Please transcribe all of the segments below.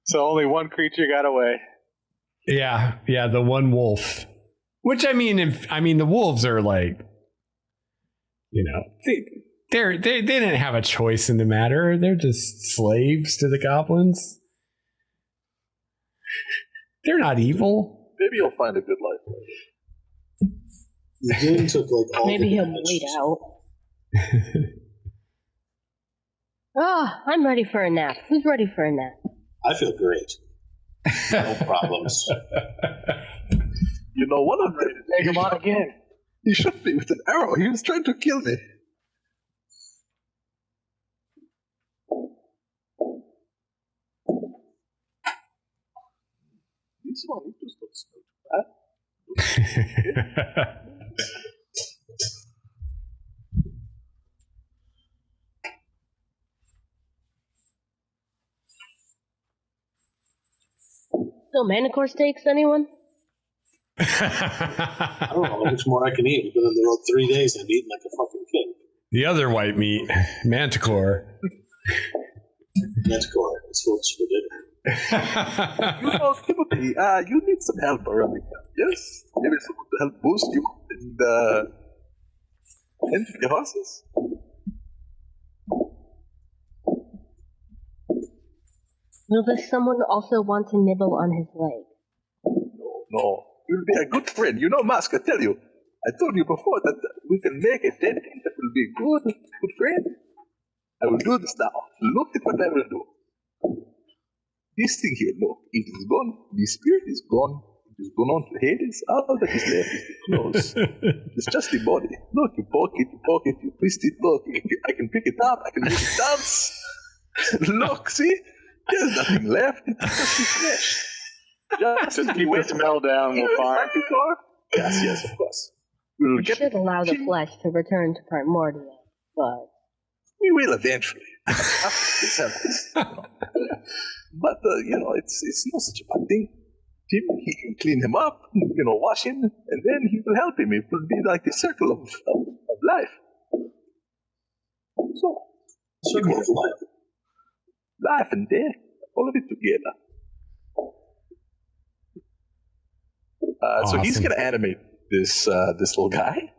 So only one creature got away. Yeah, the one wolf. Which I mean, the wolves are like, they didn't have a choice in the matter. They're just slaves to the goblins. They're not evil. Maybe you'll find a good life later. Idunn took like all. Maybe he'll bleed out. I'm ready for a nap. Who's ready for a nap? I feel great. No problems. You know what? I'm ready to Take him on again. He shot me with an arrow. He was trying to kill me. This one, he just looks so bad. So Manicore steaks, anyone? I don't know how much more I can eat. I've been on the road 3 days and I'm eating like a fucking king. The other white meat, Manticore. Manticore, it's what's for dinner. You know, Timothy, you need some help around the camp, yes? Maybe someone to help boost you and the horses? Will this someone also want to nibble on his leg? No. You'll be a good friend. You know, Mask, I tell you. I told you before that we can make a dead thing that will be good friend. I will do this now. Look at what I will do. This thing here, look, it is gone. The spirit is gone. It is gone on to Hades. All that is left is the clothes. It's just the body. Look, you poke it, you twist it. Look, I can pick it up. I can make it dance. Look, see? There's nothing left. It's just the flesh. Just keep the smell down, we'll find. Yes, of course. We should allow the flesh to return to Primordia, but... We will eventually. But, it's not such a bad thing. He can clean him up, wash him, and then he will help him. It will be like the circle of life. So, Circle of life. Life and death, all of it together. Awesome. So he's going to animate this little guy.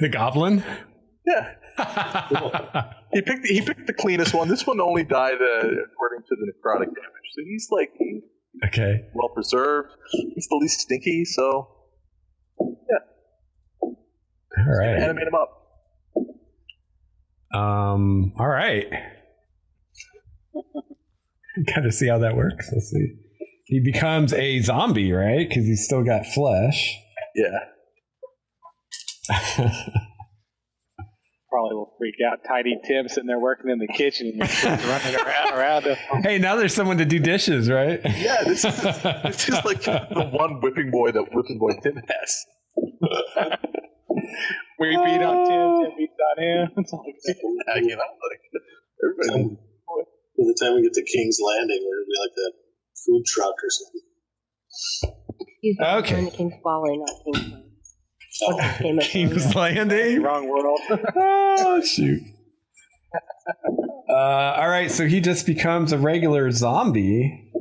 The goblin? Yeah. He picked the cleanest one. This one only died according to the necrotic damage. So he's okay, well preserved. He's the least stinky. So yeah. All right. Animate him up. All right. Got to see how that works. Let's see. He becomes a zombie, right? Because he's still got flesh. Yeah. Probably will freak out. Tidy Tim sitting there working in the kitchen and running around him. Hey, now there's someone to do dishes, right? Yeah, this is like the one whipping boy that whipping boy Tim has. We beat on Tim beats on him. It's all good. Everybody. By the time we get to King's Landing, we're going to be like that food truck or something. He's Okay. the King's Folly, not King's Landing. King's Landing? Wrong world. Oh, shoot. All right, so he just becomes a regular zombie,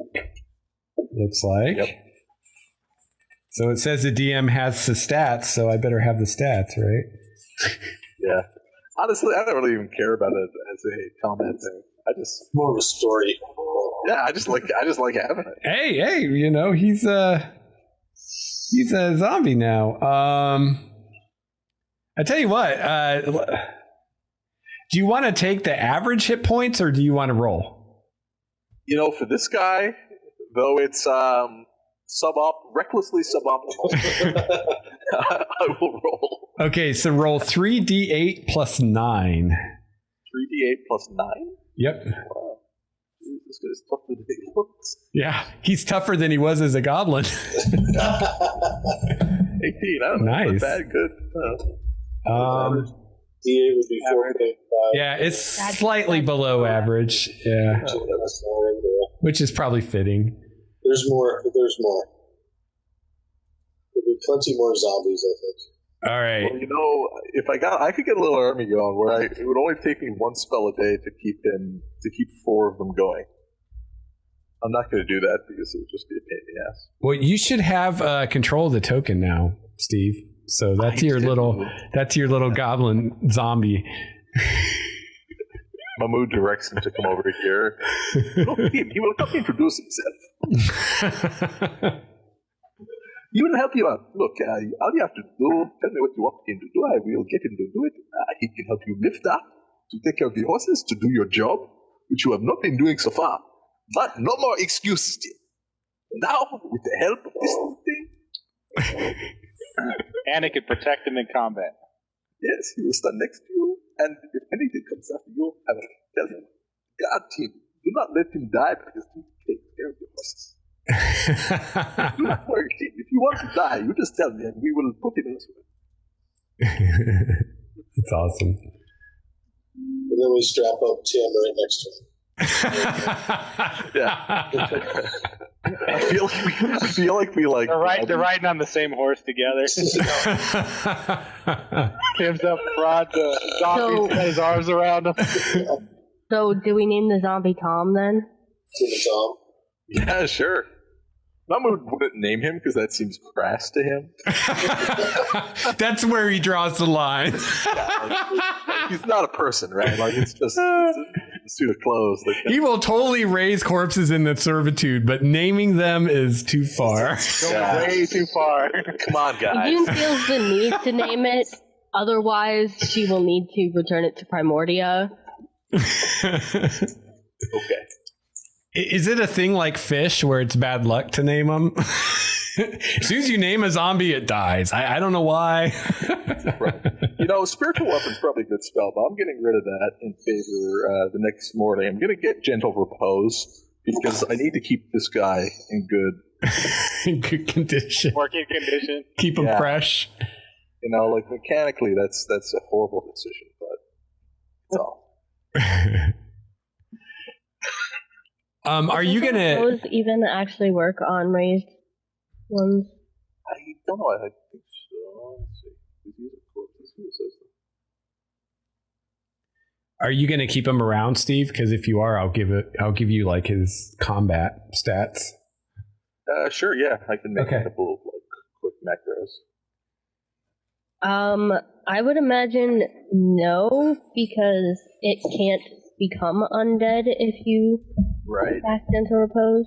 looks like. Yep. So it says the DM has the stats, so I better have the stats, right? Yeah. Honestly, I don't really even care about it as a comment thing. More of a story. Yeah, I just like having it. Hey, he's a zombie now. I tell you what, do you want to take the average hit points or do you want to roll? For this guy, though it's recklessly suboptimal, I will roll. Okay, so roll 3d8 plus 9. 3d8 plus 9? Yep. Wow. This guy's tougher than he looks. Yeah, he's tougher than he was as a goblin. 18, I don't know. Nice. Not bad, good. DA would be 4.5. Yeah, it's slightly below average. Yeah, which is probably fitting. There's more. There'll be plenty more zombies, I think. All right. Well, if I could get a little army going where it would only take me one spell a day to keep 4 of them going. I'm not going to do that because it would just be a pain in the ass. Well, you should have control of the token now, Steve. So that's your little goblin zombie. Mahmoud directs him to come over here. Look at him. He will come introduce himself. He will help you out. Look, all you have to do, tell me what you want him to do. I will get him to do it. He can help you lift up, to take care of the horses, to do your job, which you have not been doing so far. But no more excuses, Tim. Now, with the help of this thing... And it could protect him in combat. Yes, he will stand next to you, and if anything comes after you, I will tell him, God, Tim, do not let him die because he takes care of your horses. Do not worry, Tim. If you want to die, you just tell me, and we will put him elsewhere. That's awesome. And then we strap up Tim right next to him. Yeah. I feel like we like They're riding on the same horse together. Tim's up front, the zombie's got his arms around him. So, do we name the zombie Tom then? Tom. Yeah, sure. Mahmoud wouldn't name him because that seems crass to him. That's where he draws the line. He's not a person, right? Like it's just a suit of clothes. Like, He will totally raise corpses into servitude, but naming them is too far. Way too far. Come on, guys. Idunn feels the need to name it. Otherwise, she will need to return it to Primordia. Okay. Is it a thing like fish where it's bad luck to name them? As soon as you name a zombie, it dies. I don't know why. Right. You know, spiritual weapon's probably a good spell, but I'm getting rid of that in favor the next morning. I'm going to get gentle repose because I need to keep this guy in In good condition. Working condition. Keep him fresh. You know, like mechanically, that's a horrible decision, but it's all. Are you gonna? Those even actually work on raised ones? I don't know. I think so. Let's see. Let's see what it says. Are you gonna keep him around, Steve? Because if you are, I'll give you like his combat stats. Sure. Yeah, I can make a couple of like quick macros. I would imagine no, because it can't become undead if you cast Gentle Repose.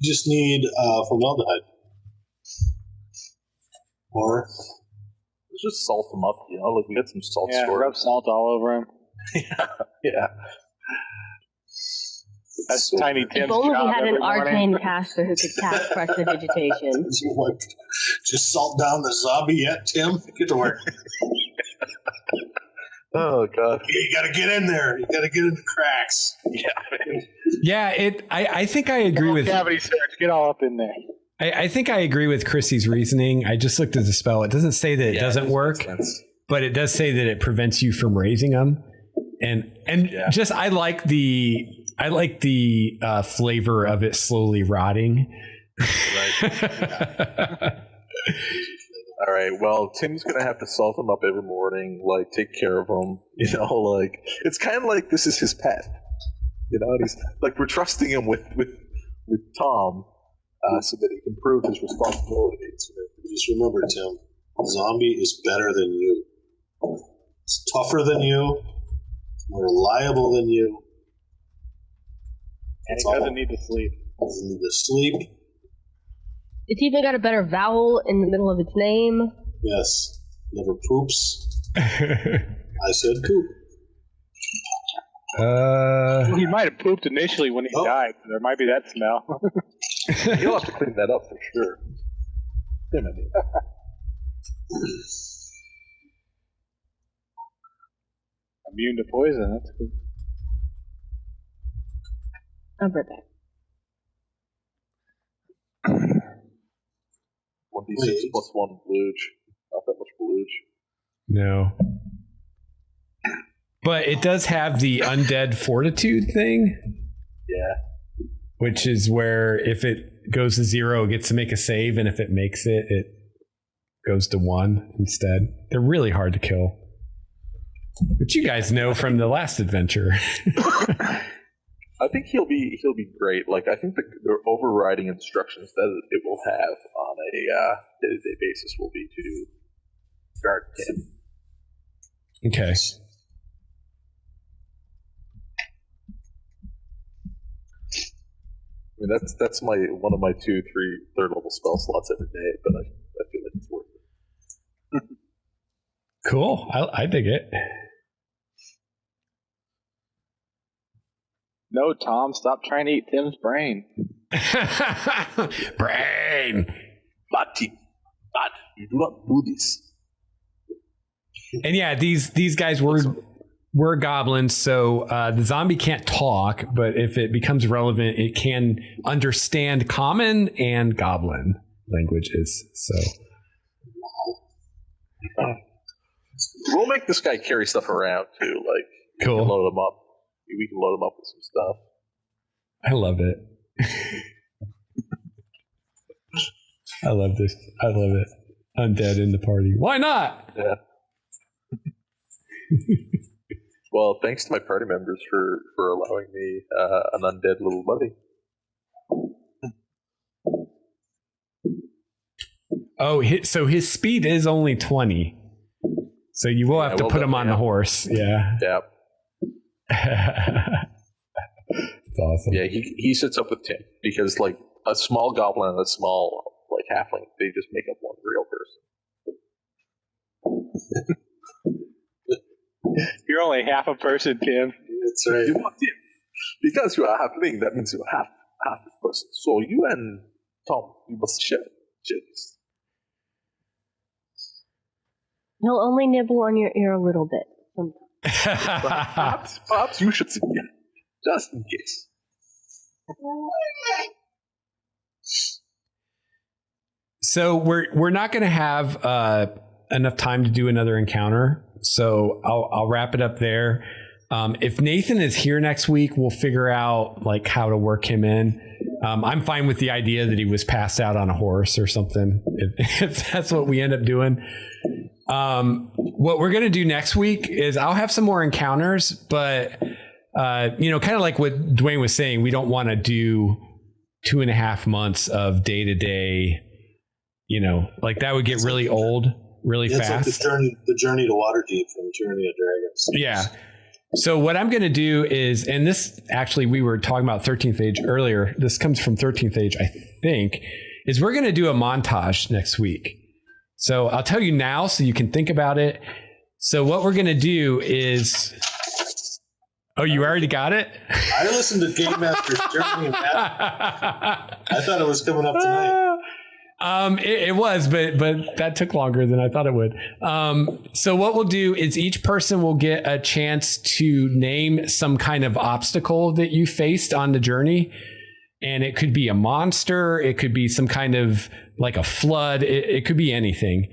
You just need formaldehyde. Or let's just salt them up, you know, like we got some salt stored. Rub salt all over him. Yeah. That's Tiny Tim's If only job we had an every morning. arcane caster who could cast Prestidigitation. just salt down the zombie yet, Tim? Get to work. Oh god. You gotta get in there. You gotta get in the cracks. Yeah, I think I agree with cavity search. Get all up in there. I think I agree with Chrissy's reasoning. I just looked at the spell. It doesn't say that it doesn't work, but it does say that it prevents you from raising them. And just I like the flavor of it slowly rotting. Right. All right. Well, Tim's gonna have to salt him up every morning, like take care of him. You know, like it's kind of like this is his pet. You know, and he's like we're trusting him with Tom, so that he can prove his responsibilities. Just remember, Tim, a zombie is better than you. It's tougher than you. It's more reliable than you. And he doesn't need to sleep. Doesn't need to sleep. It's even got a better vowel in the middle of its name. Yes. Never poops. I said poop. He might have pooped initially when he died. So there might be that smell. He'll have to clean that up for sure. Immune to poison. That's cool. I'll be right back. 1d6 plus 1 blooge. Not that much blooge. No. But it does have the undead fortitude thing. Yeah. Which is where if it goes to 0, it gets to make a save, and if it makes it, it goes to 1 instead. They're really hard to kill. But you guys know from the last adventure. I think he'll be great. Like, I think the overriding instructions that it will have on a day-to-day basis will be to guard him. Okay. I mean, that's one of my 2, 3 third level spell slots every day, but I feel like it's worth it. Cool. I dig it. No, Tom, stop trying to eat Tim's brain. Brain. Bad. You do not do this. And yeah, these guys were goblins, so the zombie can't talk, but if it becomes relevant, it can understand common and goblin languages. So we'll make this guy carry stuff around too. Like, cool. We can load him up. We can load him up with some stuff. I love it. I love this. I love it. Undead in the party. Why not? Yeah. Well, thanks to my party members for allowing me an undead little buddy. Oh, so his speed is only 20. So you will have to put him on the horse. Yeah. Yeah. It's awesome. Yeah, he sits up with Tim because, like, a small goblin and a small, like, halfling, they just make up one real person. You're only half a person, Tim. That's right. You know, Tim, because you are halfling, that means you are half a person. So you and Tom, you must share this. He'll only nibble on your ear a little bit sometimes. Perhaps you should sit here, just in case. So we're not going to have enough time to do another encounter. So I'll wrap it up there. If Nathan is here next week, we'll figure out like how to work him in. I'm fine with the idea that he was passed out on a horse or something, if that's what we end up doing. What we're going to do next week is I'll have some more encounters, but kind of like what Dwayne was saying, we don't want to do 2.5 months of day to day, like that would get really old really fast. It's like the journey to Waterdeep from Journey of Dragons. Yeah. So what I'm going to do is, and this actually, we were talking about 13th Age earlier. This comes from 13th Age, I think, is we're going to do a montage next week. So I'll tell you now so you can think about it. So what we're going to do is... Oh, you already got it? I listened to Game Master's Journey. I thought it was coming up tonight. It was, but that took longer than I thought it would. So what we'll do is each person will get a chance to name some kind of obstacle that you faced on the journey. And it could be a monster. It could be some kind of like a flood. It could be anything.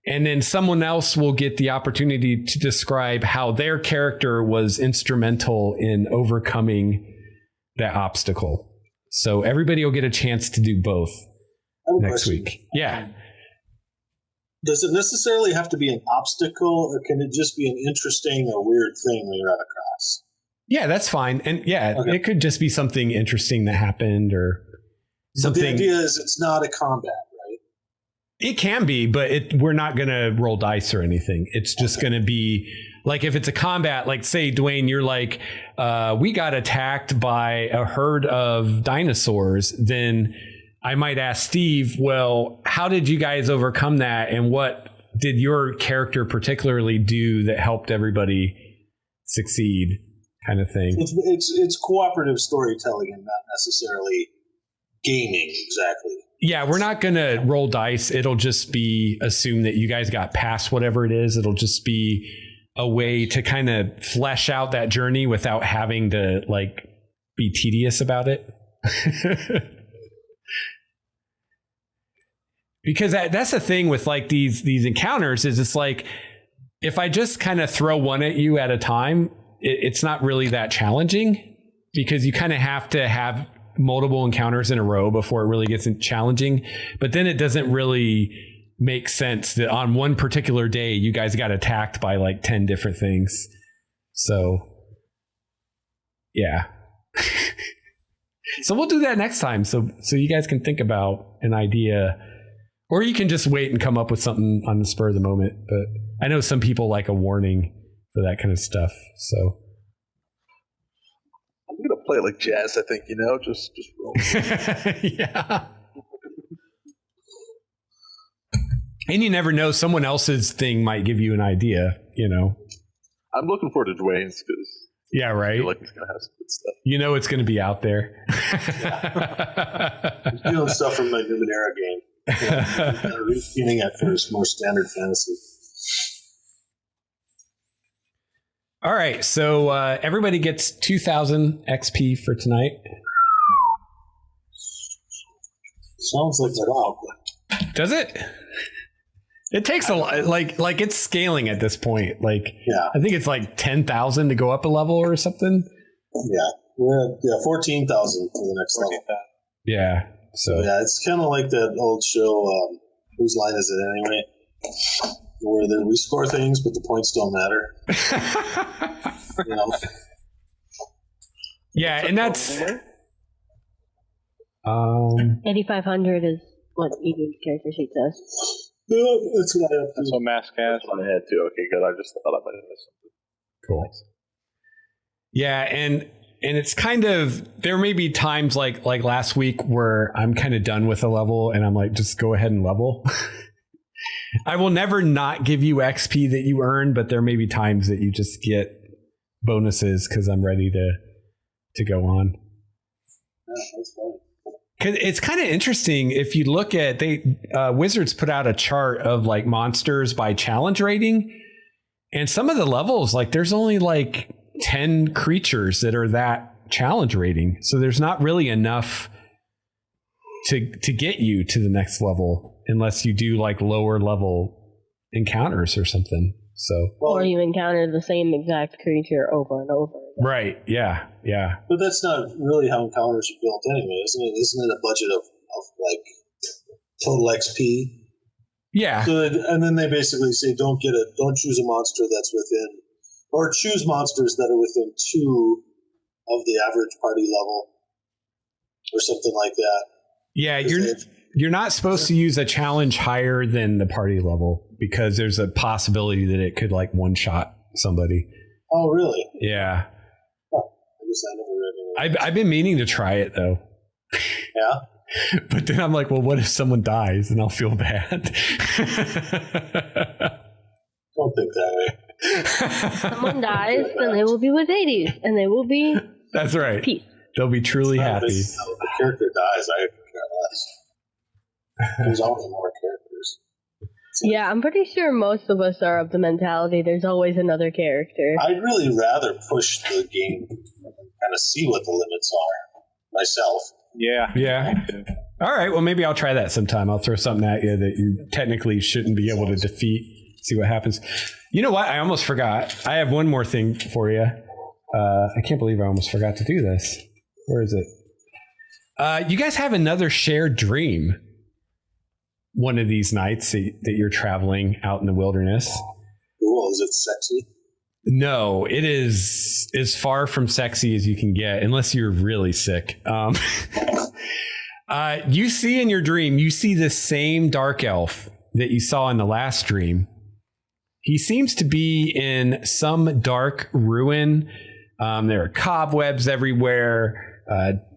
And then someone else will get the opportunity to describe how their character was instrumental in overcoming that obstacle. So everybody will get a chance to do both next week. Yeah. Does it necessarily have to be an obstacle, or can it just be an interesting or weird thing we run across? Yeah, that's fine. And It could just be something interesting that happened or something. But the idea is it's not a combat, right? It can be, but we're not going to roll dice or anything. It's just going to be like if it's a combat, like say, Dwayne, you're like, we got attacked by a herd of dinosaurs. Then I might ask Steve, well, how did you guys overcome that? And what did your character particularly do that helped everybody succeed? Kind of thing. It's cooperative storytelling and not necessarily gaming exactly. Yeah, we're not going to roll dice. It'll just be assume that you guys got past whatever it is. It'll just be a way to kind of flesh out that journey without having to like be tedious about it. Because that's the thing with like these encounters is it's like if I just kind of throw one at you at a time, it's not really that challenging because you kind of have to have multiple encounters in a row before it really gets challenging. But then it doesn't really make sense that on one particular day, you guys got attacked by like 10 different things. So, yeah. So we'll do that next time. So you guys can think about an idea, or you can just wait and come up with something on the spur of the moment. But I know some people like a warning for that kind of stuff. So I'm gonna play it like jazz. I think just roll. yeah. And you never know, someone else's thing might give you an idea. I'm looking forward to Dwayne's because yeah, I right. feel like he's gonna have some good stuff. It's going to be out there. He's doing stuff from my Numenera game. Repeating it for his more standard fantasy. All right, so everybody gets 2,000 XP for tonight. Sounds like a lot. Does it? It takes a lot. Like it's scaling at this point. Like, Yeah. I think it's like 10,000 to go up a level or something. Yeah. We're at 14,000 for the next level. Yeah. So Yeah, it's kind of like that old show, whose line is it anyway? Where we score things, but the points don't matter. yeah, and that's 8,500 is what Idunn's character sheet says. Yeah, that's what I have to That's what Mask has. That's what I had too. Okay, good. I just thought I might have missed something. cool. Yeah, and it's kind of, there may be times like last week where I'm kind of done with a level and I'm like, just go ahead and level. I will never not give you XP that you earn, but there may be times that you just get bonuses because I'm ready to go on. Yeah, that's fine. 'Cause it's kind of interesting if you look at Wizards put out a chart of like monsters by challenge rating, and some of the levels, like there's only like 10 creatures that are that challenge rating, so there's not really enough to get you to the next level unless you do like lower level encounters or something. So Or you encounter the same exact creature over and over again. right, yeah. But that's not really how encounters are built anyway, isn't it? Isn't it a budget of like total XP? Yeah. So and then they basically say don't choose a monster that's within, or choose monsters that are within 2 of the average party level, or something like that. Yeah, you're not supposed to use a challenge higher than the party level because there's a possibility that it could like one-shot somebody. Oh, really? Yeah. Huh. I guess I never read any. I've been meaning to try it though. Yeah? But then I'm like, well, what if someone dies and I'll feel bad? Don't think that way. Someone dies, then they will be with Hades, and they will be That's right. peace. They'll be truly happy. If the character dies, I could care less. There's always more characters. Yeah, I'm pretty sure most of us are of the mentality there's always another character. I'd really rather push the game and kind of see what the limits are myself. Yeah. Yeah. All right. Well, maybe I'll try that sometime. I'll throw something at you that you technically shouldn't be able to defeat. See what happens. You know what? I almost forgot. I have one more thing for you. I can't believe I almost forgot to do this. Where is it? You guys have another shared dream one of these nights that you're traveling out in the wilderness. Cool. Is it sexy? No, it is as far from sexy as you can get, unless you're really sick. You see in your dream, you see the same dark elf that you saw in the last dream. He seems to be in some dark ruin. There are cobwebs everywhere,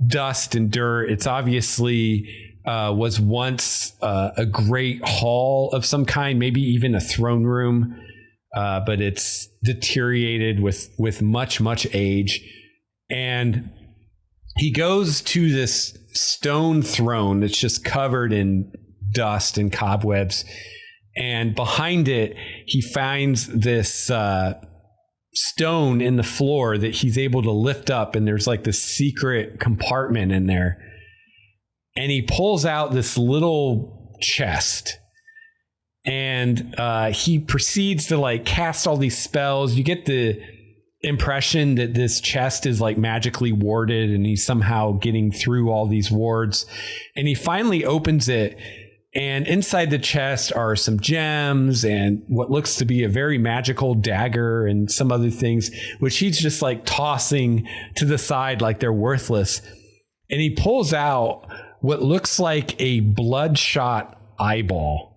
dust and dirt. It's obviously was once a great hall of some kind, maybe even a throne room. But it's deteriorated with much age. And he goes to this stone throne that's just covered in dust and cobwebs. And behind it, he finds this stone in the floor that he's able to lift up. And there's like this secret compartment in there. And he pulls out this little chest. And he proceeds to like cast all these spells. You get the impression that this chest is like magically warded and he's somehow getting through all these wards. And he finally opens it And inside the chest are some gems and what looks to be a very magical dagger and some other things, which he's just like tossing to the side like they're worthless. And he pulls out what looks like a bloodshot eyeball,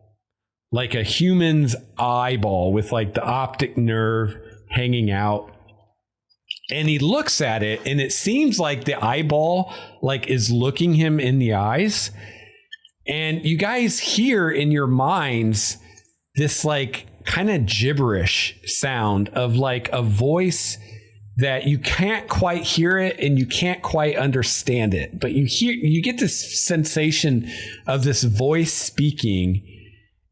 like a human's eyeball with like the optic nerve hanging out. And he looks at it and it seems like the eyeball like is looking him in the eyes. And you guys hear in your minds this like kind of gibberish sound of like a voice that you can't quite hear it and you can't quite understand it. But you get this sensation of this voice speaking,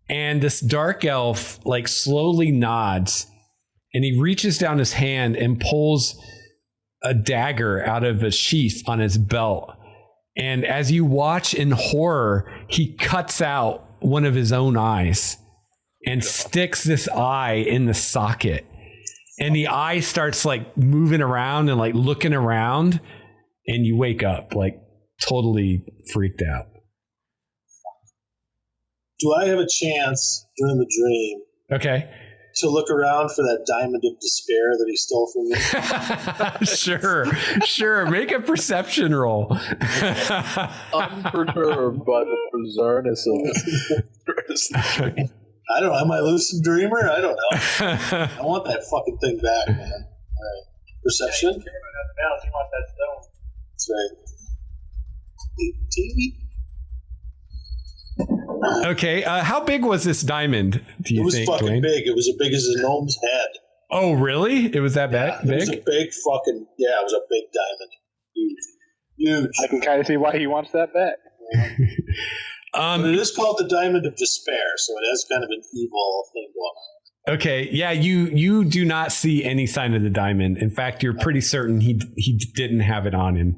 and this dark elf like slowly nods and he reaches down his hand and pulls a dagger out of a sheath on his belt. And as you watch in horror, he cuts out one of his own eyes and sticks this eye in the socket. And the eye starts like moving around and like looking around. And you wake up like totally freaked out. Do I have a chance during the dream Okay. to look around for that diamond of despair that he stole from me? Sure. Make a perception roll. Unperturbed by the bizarreness of this. I don't know. Am I a lucid dreamer? I don't know. I want that fucking thing back, man. All right. Perception? You care about nothing else. You want that stone. That's right. 18? Okay. How big was this diamond, do you It was think, fucking Dwayne? big. It was as big as a gnome's head. Oh, really? It was that big? It was a big fucking, it was a big diamond. Huge. I can kind of see why he wants that back. But it is called the Diamond of Despair, so it has kind of an evil thing going on. Okay, yeah, you do not see any sign of the diamond. In fact, you're pretty certain he didn't have it on him.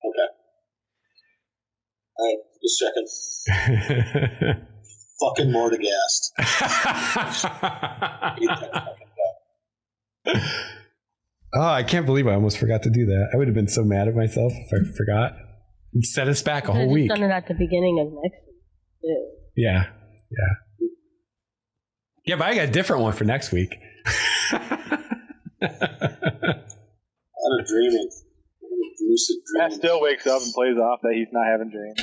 Okay. All right, just checking. Fucking Mordegast. Oh, I can't believe I almost forgot to do that. I would have been so mad at myself if I forgot. It'd set us back a whole week. Done it at the beginning of next week. Too. Yeah. Yeah, but I got a different one for next week. I'm dreaming. Lucid Matt dreams. still wakes up and plays off that he's not having dreams.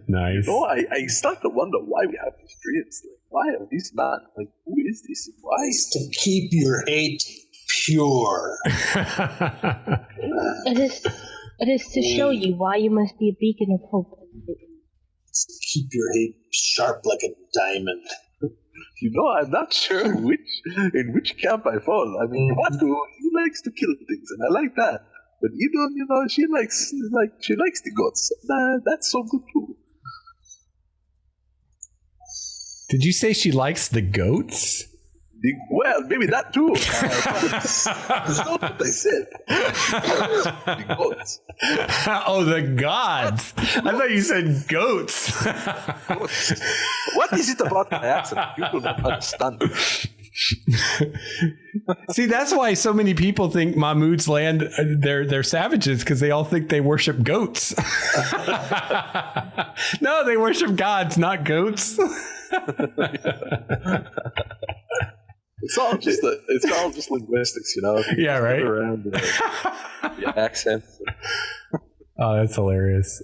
Nice. No, I start to wonder why we have these dreams. Like, why are these men? Like, who is this? Why? It's to keep your hate pure. It is to show you why you must be a beacon of hope. It's to keep your hate sharp like a diamond. You know, I'm not sure in which camp I fall. I mean, Klatu, he likes to kill things, and I like that. But Idunn, she likes the gods. That's so good too. Did you say she likes the goats? Well, maybe that too. That's not what I said. The gods. Oh, the gods. I thought you said goats. What is it about my accent? You do not understand. See, that's why so many people think Mahmoud's land, they're savages, because they all think they worship goats. No, they worship gods, not goats. It's all just linguistics, Yeah, right. Around the accent. Oh, that's hilarious.